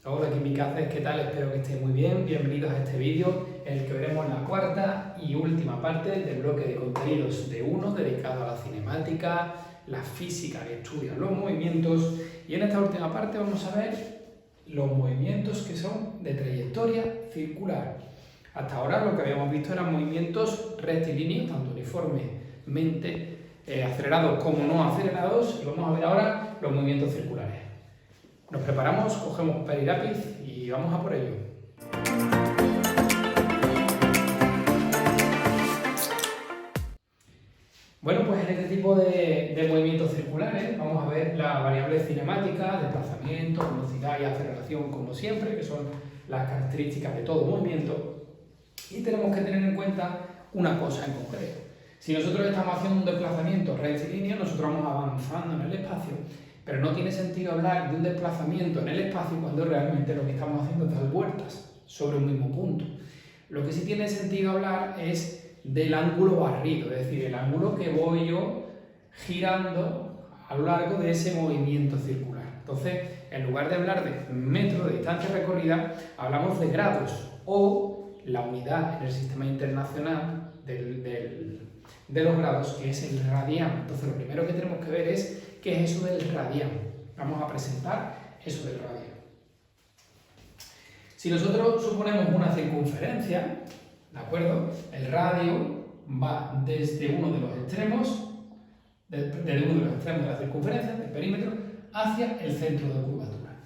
Hola Quimicaces, ¿qué tal? Espero que estéis muy bien. Bienvenidos a este vídeo en el que veremos la cuarta y última parte del bloque de contenidos de 1 dedicado a la cinemática, la física que estudia los movimientos, y en esta última parte vamos a ver los movimientos que son de trayectoria circular. Hasta ahora lo que habíamos visto eran movimientos rectilíneos, tanto uniformemente acelerados como no acelerados, y vamos a ver ahora los movimientos circulares. Nos preparamos, cogemos papel y lápiz y vamos a por ello. Bueno, pues en este tipo de movimientos circulares vamos a ver las variables cinemáticas, desplazamiento, velocidad y aceleración, como siempre, que son las características de todo movimiento. Y tenemos que tener en cuenta una cosa en concreto. Si nosotros estamos haciendo un desplazamiento rectilíneo, nosotros vamos avanzando en el espacio, pero no tiene sentido hablar de un desplazamiento en el espacio cuando realmente lo que estamos haciendo es dar vueltas sobre un mismo punto. Lo que sí tiene sentido hablar es del ángulo barrido, es decir, el ángulo que voy yo girando a lo largo de ese movimiento circular. Entonces, en lugar de hablar de metros de distancia recorrida, hablamos de grados o la unidad en el sistema internacional de los grados, que es el radián. Entonces, lo primero que tenemos que ver es qué es eso del radián. Vamos a presentar eso del radián. Si nosotros suponemos una circunferencia, ¿de acuerdo? El radio va desde uno de los extremos, de la circunferencia, del perímetro, hacia el centro de curvatura.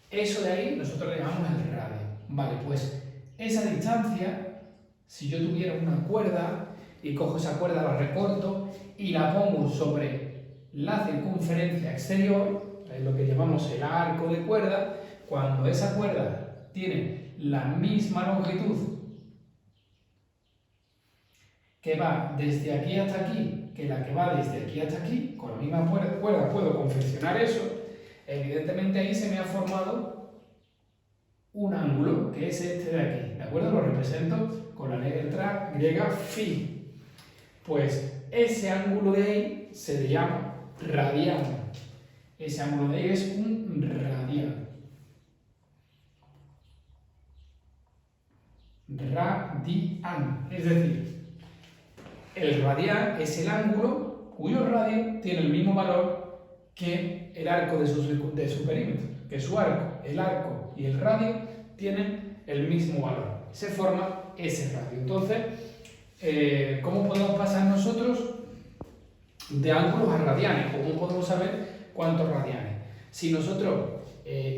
Eso de ahí nosotros le llamamos el radio. Vale, pues esa distancia, si yo tuviera una cuerda y cojo esa cuerda, la recorto y la pongo sobre la circunferencia exterior, es lo que llamamos el arco de cuerda, cuando esa cuerda tiene la misma longitud que va desde aquí hasta aquí, que la que va desde aquí hasta aquí, con la misma cuerda puedo confeccionar eso, evidentemente ahí se me ha formado un ángulo, que es este de aquí, ¿de acuerdo? Lo represento con la letra griega phi. Pues ese ángulo de ahí se le llama radián. Ese ángulo de ahí es un radián. Radián. Es decir, el radián es el ángulo cuyo radio tiene el mismo valor que el arco de su perímetro, que su arco, el arco y el radio tienen el mismo valor. Se forma ese radio. Entonces, ¿cómo podemos pasar nosotros de ángulos a radianes? ¿Cómo podemos saber cuántos radianes? Si nosotros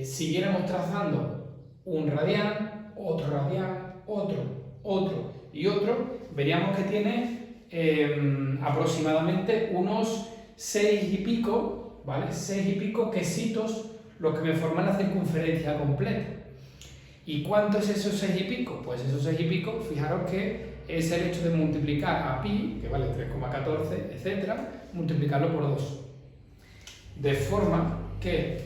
siguiéramos trazando un radián, otro radián, otro y otro, veríamos que tiene aproximadamente unos 6 y pico, ¿vale? 6 y pico quesitos los que me forman la circunferencia completa. ¿Y cuánto es esos 6 y pico? Pues esos 6 y pico, fijaros que es el hecho de multiplicar a pi, que vale 3,14, etc., multiplicarlo por 2. De forma que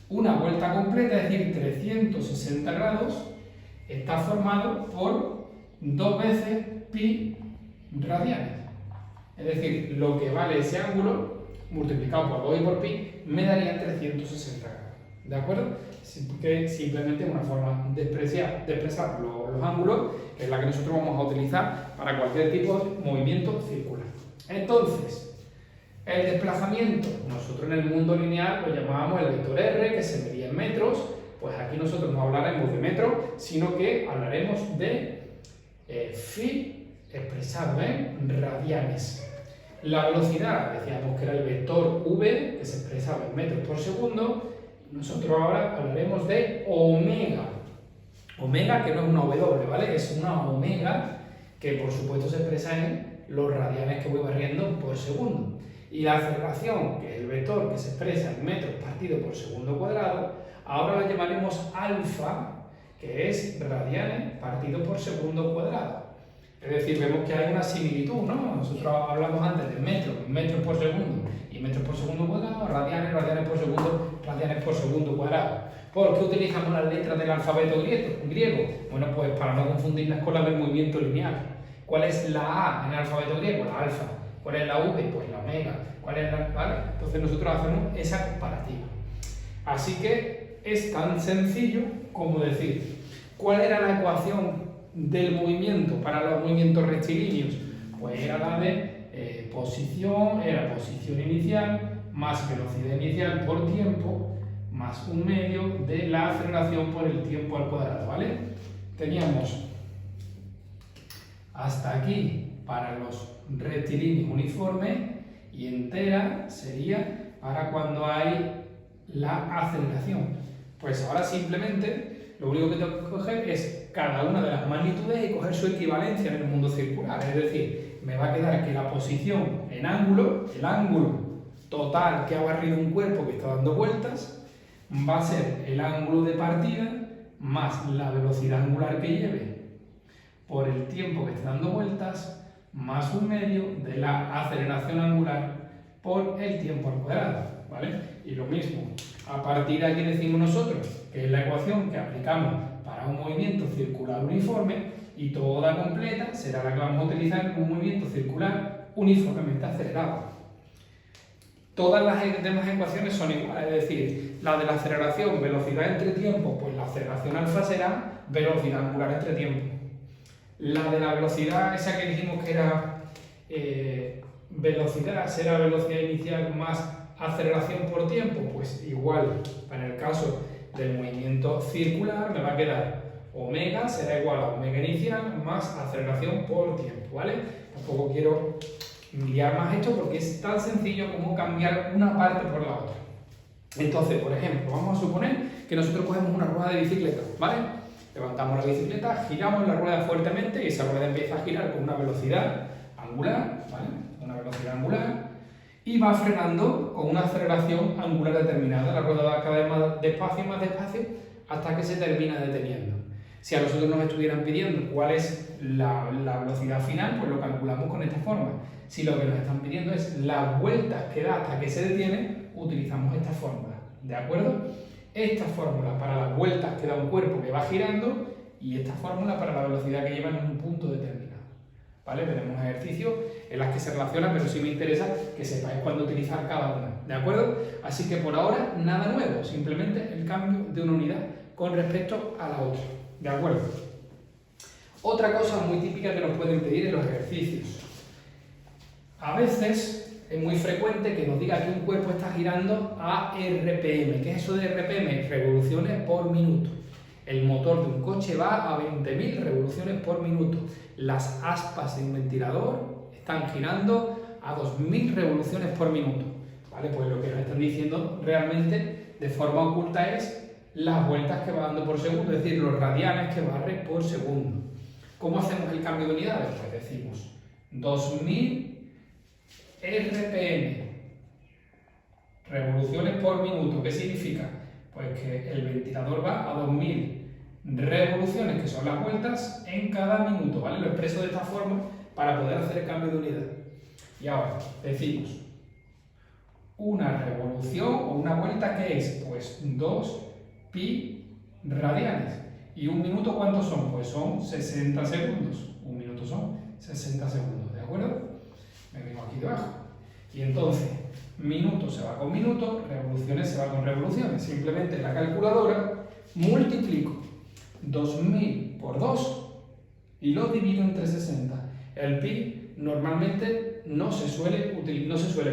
una vuelta completa, es decir, 360 grados, está formado por 2 veces pi radianes. Es decir, lo que vale ese ángulo, multiplicado por 2 y por pi, me daría 360 grados. ¿De acuerdo? Que simplemente es una forma de expresar los ángulos, que es la que nosotros vamos a utilizar para cualquier tipo de movimiento circular. Entonces, el desplazamiento, nosotros en el mundo lineal lo llamábamos el vector R, que se medía en metros. Pues aquí nosotros no hablaremos de metros, sino que hablaremos de phi expresado en radianes. La velocidad, decíamos que era el vector v, que se expresaba en metros por segundo. Nosotros ahora hablaremos de omega. Omega, que no es una W, ¿vale? Es una omega que por supuesto se expresa en los radianes que voy barriendo por segundo. Y la aceleración, que es el vector que se expresa en metros partido por segundo cuadrado, ahora la llamaremos alfa, que es radianes partido por segundo cuadrado. Es decir, vemos que hay una similitud, ¿no? Nosotros hablamos antes de metros por segundo y metros por segundo cuadrado, radianes por segundo cuadrado. ¿Por qué utilizamos las letras del alfabeto griego? Bueno, pues para no confundirlas con las del movimiento lineal. ¿Cuál es la A en el alfabeto griego? La alfa. ¿Cuál es la V? Pues la omega. ¿Cuál es la...? ¿Vale? Entonces nosotros hacemos esa comparativa. Así que es tan sencillo como decir, ¿cuál era la ecuación del movimiento para los movimientos rectilíneos? Pues era la de posición inicial más velocidad inicial por tiempo más un medio de la aceleración por el tiempo al cuadrado, ¿vale? Teníamos hasta aquí para los rectilíneos uniformes y entera sería para cuando hay la aceleración. Pues ahora simplemente lo único que tengo que coger es cada una de las magnitudes y coger su equivalencia en el mundo circular. Es decir, me va a quedar que la posición en ángulo, el ángulo total que ha barrido un cuerpo que está dando vueltas, va a ser el ángulo de partida más la velocidad angular que lleve por el tiempo que esté dando vueltas más un medio de la aceleración angular por el tiempo al cuadrado, ¿vale? Y lo mismo, a partir de aquí decimos nosotros que es la ecuación que aplicamos para un movimiento circular uniforme y toda completa será la que vamos a utilizar en un movimiento circular uniformemente acelerado. Todas las demás ecuaciones son iguales, es decir, la de la aceleración, velocidad entre tiempo, pues la aceleración alfa será velocidad angular entre tiempo. La de la velocidad, esa que dijimos que era velocidad, será velocidad inicial más aceleración por tiempo, pues igual, para el caso del movimiento circular me va a quedar omega será igual a omega inicial más aceleración por tiempo, ¿vale? Tampoco quiero liar más esto porque es tan sencillo como cambiar una parte por la otra. Entonces, por ejemplo, vamos a suponer que nosotros cogemos una rueda de bicicleta, ¿vale? Levantamos la bicicleta, giramos la rueda fuertemente y esa rueda empieza a girar con una velocidad angular, ¿vale? Una velocidad angular y va frenando con una aceleración angular determinada. La rueda va cada vez más despacio hasta que se termina deteniendo. Si a nosotros nos estuvieran pidiendo cuál es la velocidad final, pues lo calculamos con esta forma. Si lo que nos están pidiendo es las vueltas que da hasta que se detiene, utilizamos esta fórmula, ¿de acuerdo? Esta fórmula para las vueltas que da un cuerpo que va girando y esta fórmula para la velocidad que lleva en un punto determinado. ¿Vale? Veremos ejercicios en las que se relacionan, pero sí me interesa que sepáis cuándo utilizar cada una, ¿de acuerdo? Así que por ahora nada nuevo, simplemente el cambio de una unidad con respecto a la otra, ¿de acuerdo? Otra cosa muy típica que nos pueden pedir en los ejercicios. A veces es muy frecuente que nos diga que un cuerpo está girando a RPM. ¿Qué es eso de RPM? Revoluciones por minuto. El motor de un coche va a 20.000 revoluciones por minuto. Las aspas de un ventilador están girando a 2.000 revoluciones por minuto. ¿Vale? Pues lo que nos están diciendo realmente de forma oculta es las vueltas que va dando por segundo, es decir, los radianes que barre por segundo. ¿Cómo hacemos el cambio de unidades? Pues decimos 2.000 RPM, revoluciones por minuto. ¿Qué significa? Pues que el ventilador va a 2.000 revoluciones, que son las vueltas, en cada minuto, ¿vale? Lo expreso de esta forma para poder hacer el cambio de unidad. Y ahora decimos una revolución o una vuelta, ¿qué es? Pues 2 pi radianes. ¿Y un minuto cuántos son? Pues son 60 segundos. Un minuto son 60 segundos, ¿de acuerdo? Me vengo aquí debajo. Y entonces, minuto se va con minuto, revoluciones se va con revoluciones. Simplemente en la calculadora multiplico 2.000 por 2 y lo divido entre 60. El pi normalmente no se suele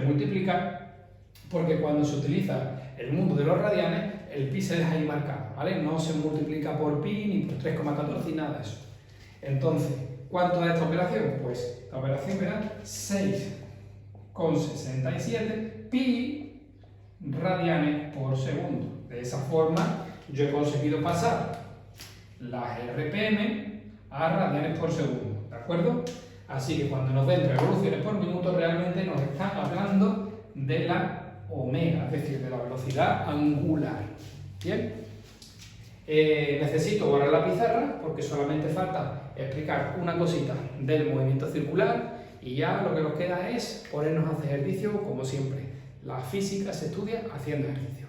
multiplicar porque cuando se utiliza el mundo de los radianes, el pi se deja ahí marcado, ¿vale? No se multiplica por pi ni por 3,14 ni nada de eso. Entonces, ¿cuánto da esta operación? Pues la operación me da 6,67 pi radianes por segundo. De esa forma, yo he conseguido pasar las RPM a radianes por segundo, ¿de acuerdo? Así que cuando nos den revoluciones por minuto, realmente nos están hablando de la omega, es decir, de la velocidad angular. ¿Bien? Necesito borrar la pizarra porque solamente falta explicar una cosita del movimiento circular y ya lo que nos queda es ponernos a hacer ejercicio como siempre. La física se estudia haciendo ejercicio.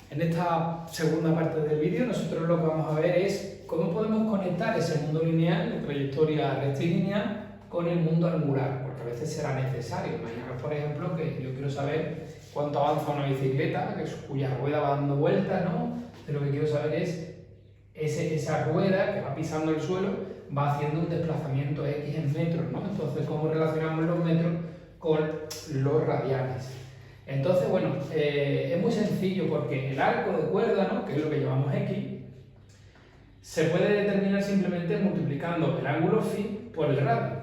En esta segunda parte del vídeo nosotros lo que vamos a ver es cómo podemos conectar ese mundo lineal de trayectoria rectilínea con el mundo angular, porque a veces será necesario. Imaginaos, por ejemplo, que yo quiero saber cuánto avanza una bicicleta, cuya rueda va dando vueltas, ¿no? Pero lo que quiero saber es esa rueda que va pisando el suelo, va haciendo un desplazamiento X en metros, ¿no? Entonces, ¿cómo relacionamos los metros con los radianes? Entonces, bueno, es muy sencillo porque el arco de cuerda, ¿no? Que es lo que llamamos X, se puede determinar simplemente multiplicando el ángulo phi por el radio.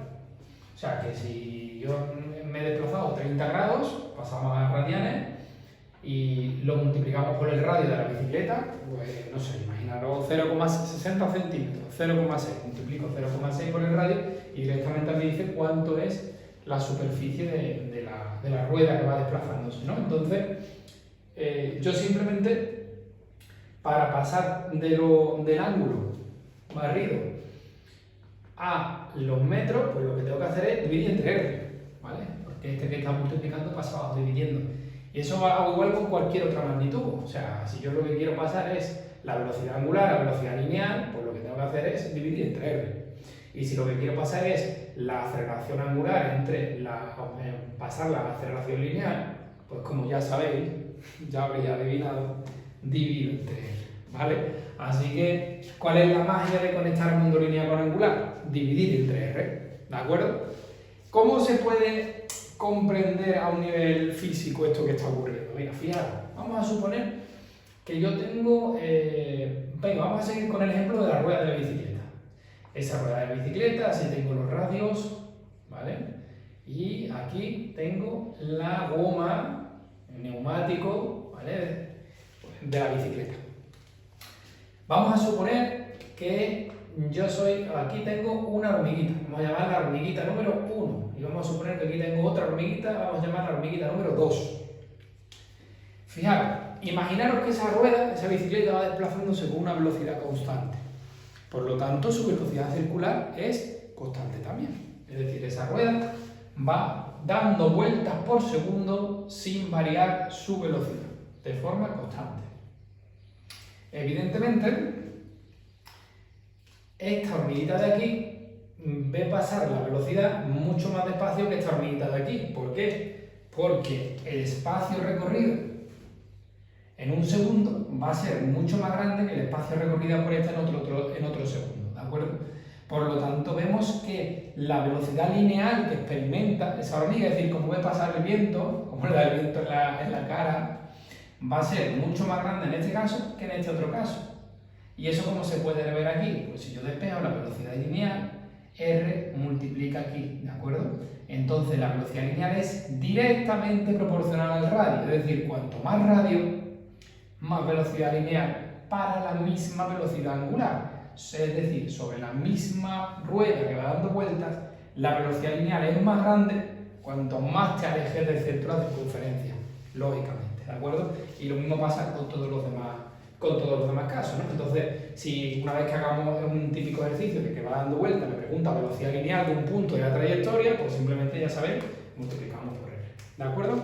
O sea, que si yo me he desplazado 30 grados, pasamos a radianes, y lo multiplicamos por el radio de la bicicleta, pues no sé, imaginaros 0,60 centímetros, 0,6, multiplico 0,6 por el radio y directamente me dice cuánto es la superficie de la rueda que va desplazándose, ¿no? Entonces, yo simplemente, para pasar del ángulo barrido a los metros, pues lo que tengo que hacer es dividir entre R, ¿vale? Porque este que está multiplicando pasa abajo dividiendo. Y eso hago igual con cualquier otra magnitud. O sea, si yo lo que quiero pasar es la velocidad angular a velocidad lineal, pues lo que tengo que hacer es dividir entre R. Y si lo que quiero pasar es la aceleración angular entre pasar la aceleración lineal, pues como ya sabéis, ya habréis adivinado, divido entre R, ¿vale? Así que, ¿cuál es la magia de conectar mundo lineal con angular? Dividir entre R, ¿de acuerdo? ¿Cómo se puede comprender a un nivel físico esto que está ocurriendo? Mira, fijaros, vamos a suponer que yo tengo, venga, vamos a seguir con el ejemplo de la rueda de la bicicleta. Esa rueda de bicicleta, así tengo los radios, ¿vale? Y aquí tengo la goma, el neumático, ¿vale? De la bicicleta. Vamos a suponer que yo aquí tengo una hormiguita, vamos a llamar la hormiguita número 1, y vamos a suponer que aquí tengo otra hormiguita, vamos a llamar la hormiguita número 2. Fijaros, imaginaros que esa rueda, esa bicicleta va desplazándose con una velocidad constante. Por lo tanto, su velocidad circular es constante también. Es decir, esa rueda va dando vueltas por segundo sin variar su velocidad, de forma constante. Evidentemente, esta hormiguita de aquí ve pasar la velocidad mucho más despacio que esta hormiguita de aquí. ¿Por qué? Porque el espacio recorrido en un segundo va a ser mucho más grande que el espacio recorrido por esta en otro segundo, ¿de acuerdo? Por lo tanto, vemos que la velocidad lineal que experimenta esa hormiga, es decir, como ve pasar el viento, como le da el viento en la cara, va a ser mucho más grande en este caso que en este otro caso. ¿Y eso cómo se puede ver aquí? Pues si yo despejo la velocidad lineal, R multiplica aquí, ¿de acuerdo? Entonces la velocidad lineal es directamente proporcional al radio, es decir, cuanto más radio, más velocidad lineal para la misma velocidad angular. Es decir, sobre la misma rueda que va dando vueltas, la velocidad lineal es más grande cuanto más te alejes del centro de circunferencia, lógicamente, ¿de acuerdo? Y lo mismo pasa con todos los demás casos, ¿no? Entonces, si una vez que hagamos un típico ejercicio de que va dando vueltas, me pregunta velocidad lineal de un punto de la trayectoria, pues simplemente ya sabéis, multiplicamos por R, ¿de acuerdo?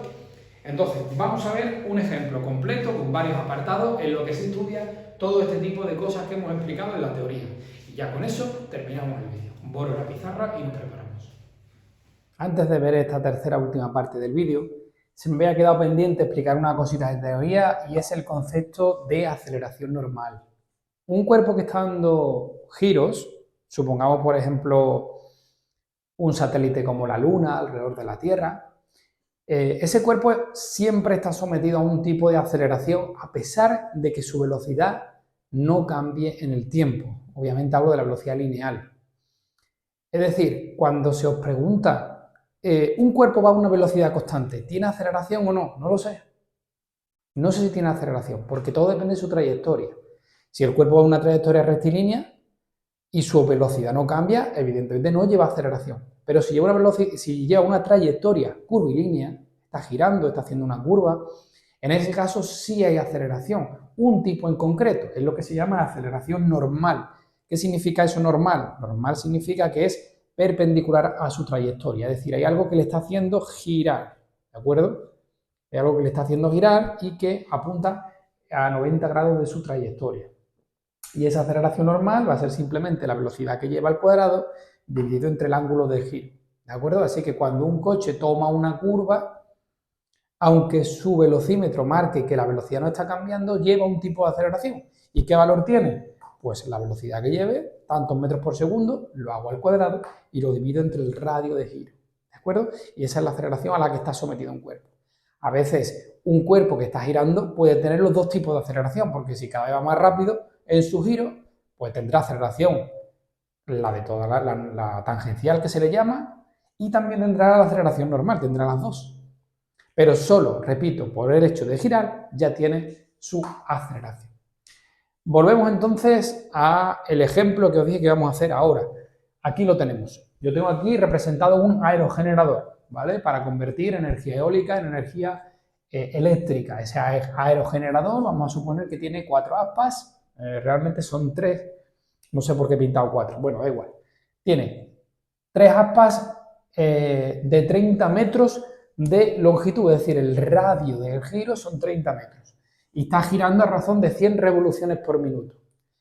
Entonces, vamos a ver un ejemplo completo con varios apartados en lo que se estudia todo este tipo de cosas que hemos explicado en la teoría. Y ya con eso terminamos el vídeo. Borro la pizarra y nos preparamos. Antes de ver esta tercera última parte del vídeo, se me había quedado pendiente explicar una cosita de teoría y es el concepto de aceleración normal. Un cuerpo que está dando giros, supongamos por ejemplo un satélite como la Luna alrededor de la Tierra, ese cuerpo siempre está sometido a un tipo de aceleración a pesar de que su velocidad no cambie en el tiempo. Obviamente hablo de la velocidad lineal. Es decir, cuando se os pregunta, ¿un cuerpo va a una velocidad constante? ¿Tiene aceleración o no? No lo sé. No sé si tiene aceleración, porque todo depende de su trayectoria. Si el cuerpo va a una trayectoria rectilínea y su velocidad no cambia, evidentemente no lleva aceleración. Pero si lleva una trayectoria curvilínea, está girando, está haciendo una curva, en ese caso sí hay aceleración. Un tipo en concreto, es lo que se llama aceleración normal. ¿Qué significa eso normal? Normal significa que es perpendicular a su trayectoria, es decir, hay algo que le está haciendo girar, ¿de acuerdo? Hay algo que le está haciendo girar y que apunta a 90 grados de su trayectoria. Y esa aceleración normal va a ser simplemente la velocidad que lleva al cuadrado dividido entre el ángulo de giro, ¿de acuerdo? Así que cuando un coche toma una curva, aunque su velocímetro marque que la velocidad no está cambiando, lleva un tipo de aceleración. ¿Y qué valor tiene? Pues la velocidad que lleve, tantos metros por segundo, lo hago al cuadrado y lo divido entre el radio de giro. ¿De acuerdo? Y esa es la aceleración a la que está sometido un cuerpo. A veces un cuerpo que está girando puede tener los dos tipos de aceleración, porque si cada vez va más rápido en su giro, pues tendrá aceleración, la de toda la tangencial que se le llama, y también tendrá la aceleración normal, tendrá las dos. Pero solo, repito, por el hecho de girar, ya tiene su aceleración. Volvemos entonces al ejemplo que os dije que vamos a hacer ahora. Aquí lo tenemos. Yo tengo aquí representado un aerogenerador, ¿vale? Para convertir energía eólica en energía eléctrica. Ese aerogenerador, vamos a suponer que tiene 4 aspas, realmente son 3, no sé por qué he pintado 4, bueno, da igual. Tiene 3 aspas de 30 metros de longitud, es decir, el radio del giro son 30 metros. Y está girando a razón de 100 revoluciones por minuto.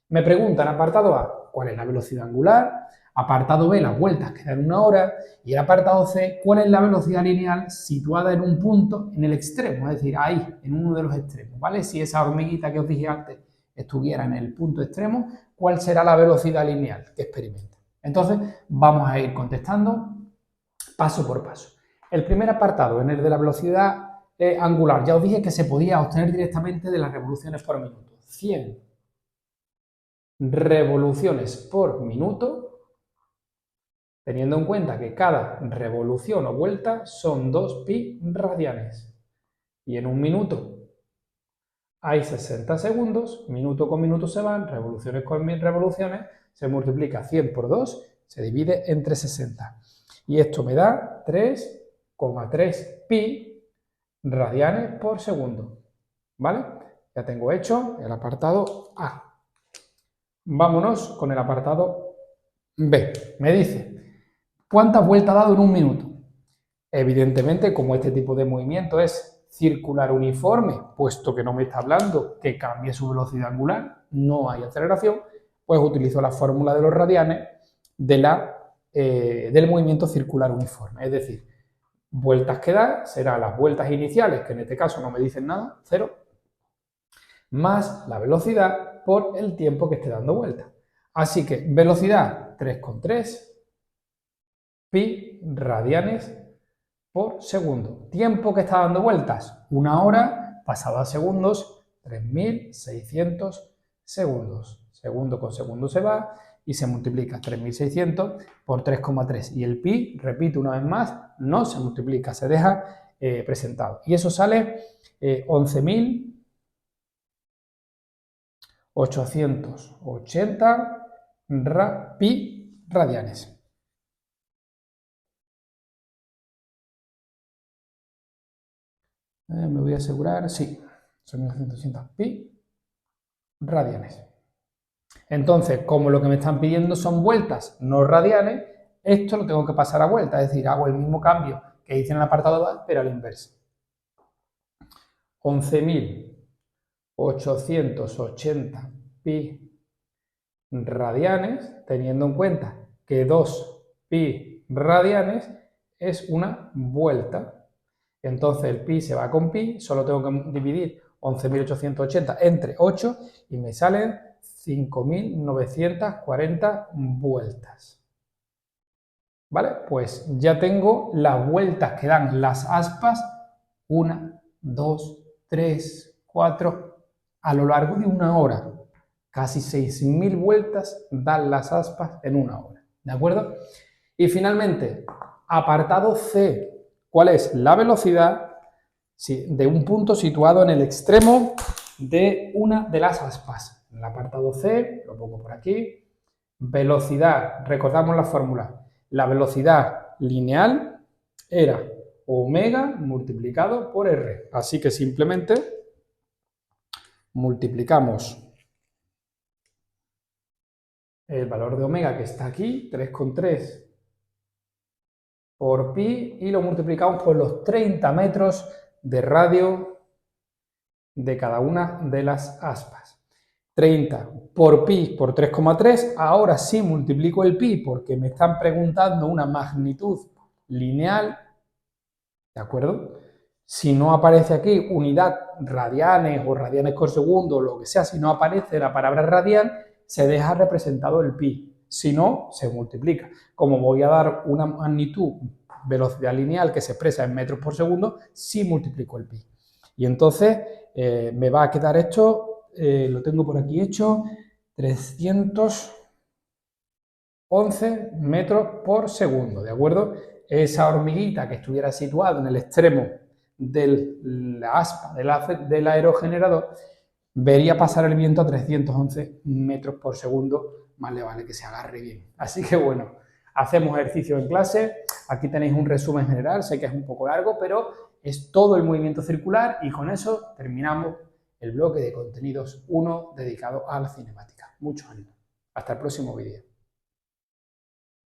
Me preguntan, apartado A, ¿cuál es la velocidad angular? Apartado B, las vueltas que da en una hora. Y el apartado C, ¿cuál es la velocidad lineal situada en un punto en el extremo? Es decir, ahí, en uno de los extremos, ¿vale? Si esa hormiguita que os dije antes estuviera en el punto extremo, ¿cuál será la velocidad lineal que experimenta? Entonces, vamos a ir contestando paso por paso. El primer apartado, en el de la velocidad angular, ya os dije que se podía obtener directamente de las revoluciones por minuto. 100 revoluciones por minuto, teniendo en cuenta que cada revolución o vuelta son 2pi radianes. Y en un minuto hay 60 segundos, minuto con minuto se van, revoluciones con revoluciones, se multiplica 100 por 2, se divide entre 60. Y esto me da 3,3 pi radianes por segundo, ¿vale? Ya tengo hecho el apartado A. Vámonos con el apartado B. Me dice, ¿cuántas vueltas ha dado en un minuto? Evidentemente, como este tipo de movimiento es circular uniforme, puesto que no me está hablando que cambie su velocidad angular, no hay aceleración, pues utilizo la fórmula de los radianes del movimiento circular uniforme. Es decir, vueltas que da serán las vueltas iniciales, que en este caso no me dicen nada, 0, más la velocidad por el tiempo que esté dando vueltas. Así que velocidad 3,3 pi radianes por segundo. Tiempo que está dando vueltas, 1 hora, pasado a segundos, 3600 segundos. Segundo con segundo se va y se multiplica 3600 por 3,3. Y el pi, repito una vez más, no se multiplica, se deja presentado. Y eso sale 11.880 pi radianes. Me voy a asegurar, sí, son 1180 pi radianes. Entonces, como lo que me están pidiendo son vueltas, no radianes, esto lo tengo que pasar a vuelta, es decir, hago el mismo cambio que hice en el apartado A, pero a la inversa. 11.880 pi radianes, teniendo en cuenta que 2 pi radianes es una vuelta. Entonces el pi se va con pi, solo tengo que dividir 11.880 entre 8 y me salen 5.940 vueltas. ¿Vale? Pues ya tengo las vueltas que dan las aspas, 1, 2, 3, 4, a lo largo de 1 hora. Casi 6.000 vueltas dan las aspas en 1 hora. ¿De acuerdo? Y finalmente, apartado C. ¿Cuál es la velocidad de un punto situado en el extremo de una de las aspas? En el apartado C, lo pongo por aquí. Velocidad, recordamos la fórmula. La velocidad lineal era omega multiplicado por r. Así que simplemente multiplicamos el valor de omega que está aquí, 3,3 por pi, y lo multiplicamos por los 30 metros de radio de cada una de las aspas. 30 por pi por 3,3, ahora sí multiplico el pi porque me están preguntando una magnitud lineal, ¿de acuerdo? Si no aparece aquí unidad radianes o radianes por segundo, lo que sea, si no aparece la palabra radian, se deja representado el pi. Si no, se multiplica. Como voy a dar una magnitud, velocidad lineal que se expresa en metros por segundo, sí multiplico el pi. Y entonces me va a quedar esto, lo tengo por aquí hecho, 311 metros por segundo, ¿de acuerdo? Esa hormiguita que estuviera situada en el extremo de la aspa del aerogenerador vería pasar el viento a 311 metros por segundo, más le vale que se agarre bien. Así que bueno, hacemos ejercicio en clase, aquí tenéis un resumen general, sé que es un poco largo, pero es todo el movimiento circular y con eso terminamos el bloque de contenidos 1 dedicado a la cinemática. Mucho ánimo. Hasta el próximo vídeo.